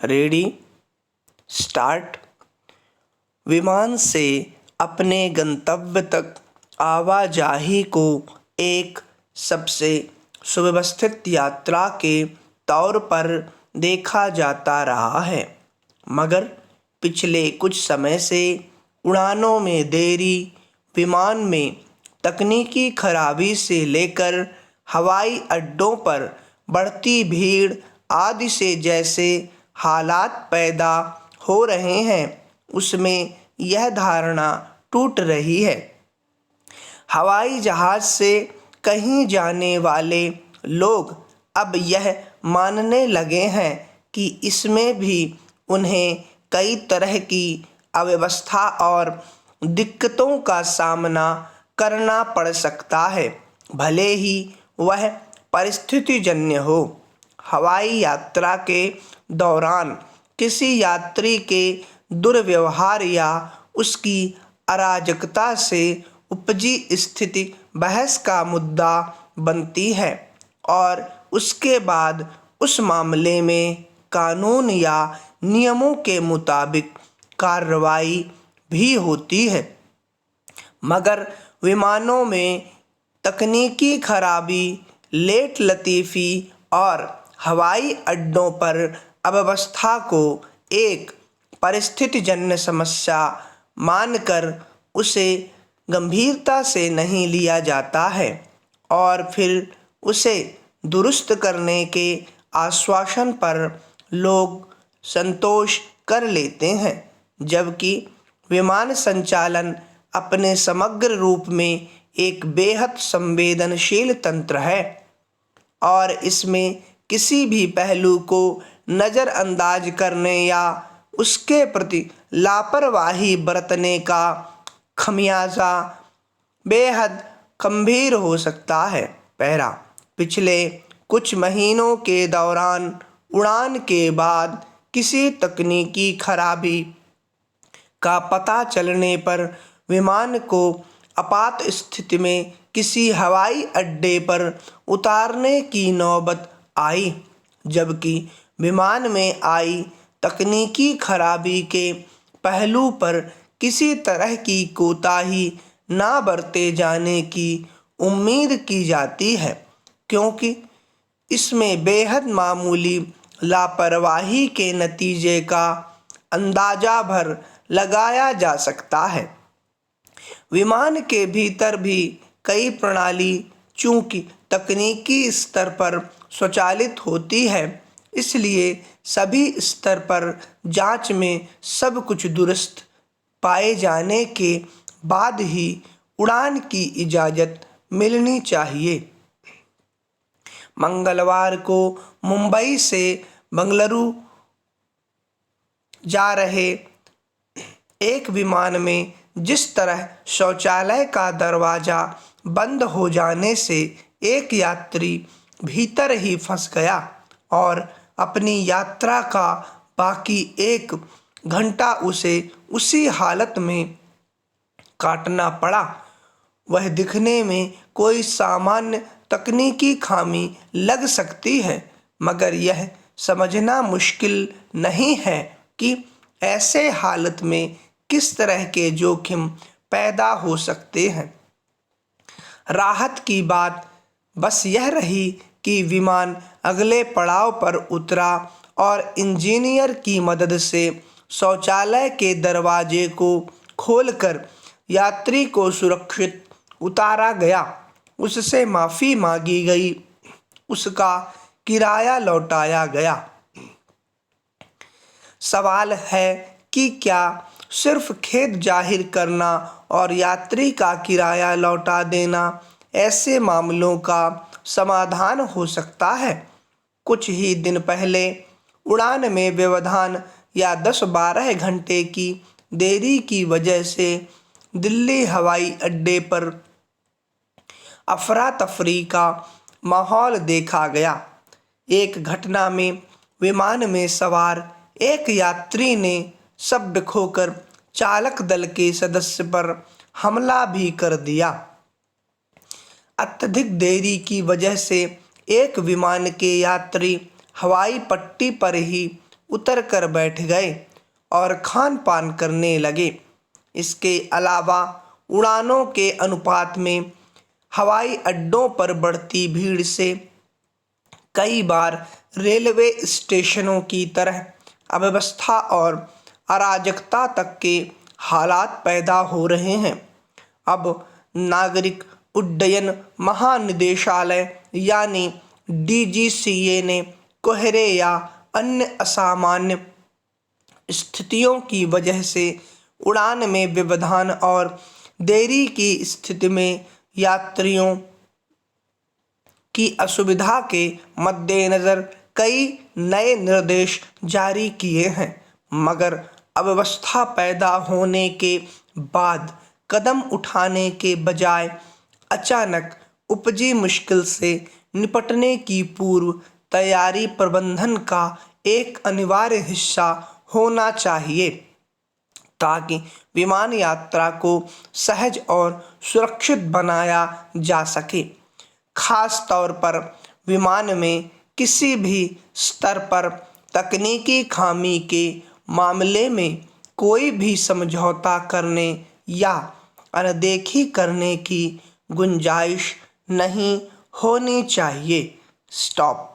Ready start. विमान से अपने गंतव्य तक आवाजाही को एक सबसे सुव्यवस्थित यात्रा के तौर पर देखा जाता रहा है, मगर पिछले कुछ समय से उड़ानों में देरी, विमान में तकनीकी खराबी से लेकर हवाई अड्डों पर बढ़ती भीड़ आदि से जैसे हालात पैदा हो रहे हैं, उसमें यह धारणा टूट रही है। हवाई जहाज से कहीं जाने वाले लोग अब यह मानने लगे हैं कि इसमें भी उन्हें कई तरह की अव्यवस्था और दिक्कतों का सामना करना पड़ सकता है, भले ही वह परिस्थितिजन्य हो। हवाई यात्रा के दौरान किसी यात्री के दुर्व्यवहार या उसकी अराजकता से उपजी स्थिति बहस का मुद्दा बनती है और उसके बाद उस मामले में कानून या नियमों के मुताबिक कार्रवाई भी होती है। मगर विमानों में तकनीकी खराबी, लेट लतीफ़ी और हवाई अड्डों पर अव्यवस्था को एक परिस्थितिजन्य समस्या मानकर उसे गंभीरता से नहीं लिया जाता है और फिर उसे दुरुस्त करने के आश्वासन पर लोग संतोष कर लेते हैं, जबकि विमान संचालन अपने समग्र रूप में एक बेहद संवेदनशील तंत्र है और इसमें किसी भी पहलू को नज़रअंदाज करने या उसके प्रति लापरवाही बरतने का खमियाजा बेहद गंभीर हो सकता है। पहला, पिछले कुछ महीनों के दौरान उड़ान के बाद किसी तकनीकी खराबी का पता चलने पर विमान को आपात स्थिति में किसी हवाई अड्डे पर उतारने की नौबत आई, जबकि विमान में आई तकनीकी खराबी के पहलू पर किसी तरह की कोताही ना बरते जाने की उम्मीद की जाती है, क्योंकि इसमें बेहद मामूली लापरवाही के नतीजे का अंदाजा भर लगाया जा सकता है। विमान के भीतर भी कई प्रणाली चूंकि तकनीकी स्तर पर स्वचालित होती है, इसलिए सभी स्तर पर जांच में सब कुछ दुरुस्त पाए जाने के बाद ही उड़ान की इजाज़त मिलनी चाहिए। मंगलवार को मुंबई से बंगलुरु जा रहे एक विमान में जिस तरह शौचालय का दरवाज़ा बंद हो जाने से एक यात्री भीतर ही फंस गया और अपनी यात्रा का बाकी 1 घंटा उसे उसी हालत में काटना पड़ा, वह दिखने में कोई सामान्य तकनीकी खामी लग सकती है, मगर यह समझना मुश्किल नहीं है कि ऐसे हालत में किस तरह के जोखिम पैदा हो सकते हैं। राहत की बात बस यह रही कि विमान अगले पड़ाव पर उतरा और इंजीनियर की मदद से शौचालय के दरवाजे को खोलकर यात्री को सुरक्षित उतारा गया, उससे माफ़ी मांगी गई, उसका किराया लौटाया गया। सवाल है कि क्या सिर्फ खेद जाहिर करना और यात्री का किराया लौटा देना ऐसे मामलों का समाधान हो सकता है? कुछ ही दिन पहले उड़ान में व्यवधान या 10-12 घंटे की देरी की वजह से दिल्ली हवाई अड्डे पर अफरा तफरी का माहौल देखा गया। एक घटना में विमान में सवार एक यात्री ने शब्द खोकर चालक दल के सदस्य पर हमला भी कर दिया। अत्यधिक देरी की वजह से एक विमान के यात्री हवाई पट्टी पर ही उतर कर बैठ गए और खान पान करने लगे। इसके अलावा उड़ानों के अनुपात में हवाई अड्डों पर बढ़ती भीड़ से कई बार रेलवे स्टेशनों की तरह अव्यवस्था और अराजकता तक के हालात पैदा हो रहे हैं। अब नागरिक उड्डयन महानिदेशालय यानी DGCA ने कोहरे या अन्य असामान्य स्थितियों की वजह से उड़ान में व्यवधान और देरी की स्थिति में यात्रियों की असुविधा के मद्देनज़र कई नए निर्देश जारी किए हैं, मगर अव्यवस्था पैदा होने के बाद कदम उठाने के बजाय अचानक उपजी मुश्किल से निपटने की पूर्व तैयारी प्रबंधन का एक अनिवार्य हिस्सा होना चाहिए, ताकि विमान यात्रा को सहज और सुरक्षित बनाया जा सके। खास तौर पर विमान में किसी भी स्तर पर तकनीकी खामी के मामले में कोई भी समझौता करने या अनदेखी करने की गुंजाइश नहीं होनी चाहिए। स्टॉप।